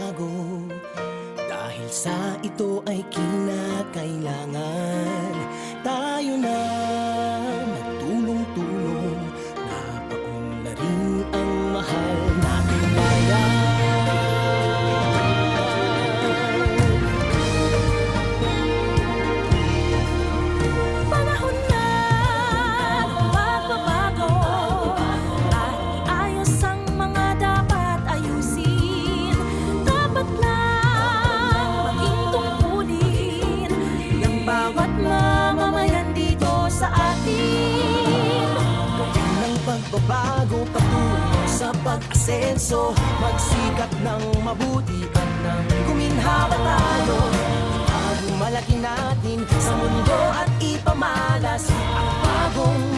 magbago, dahil sa ito ay kinakailangan tayo na magtulong-tulong, napaunlarin ang mahal nating bayan. Panahon na magbabago at iayos ang mga dapat ayusin. Dapat lang maging tungkulin ng bawat mamamayan dito sa atin. Gawin ng pagbabago patungo sa pag-asenso, magsikap ng mabuti at nang guminhawa tayo. Itago malaki natin sa mundo at ipamalas ang bagong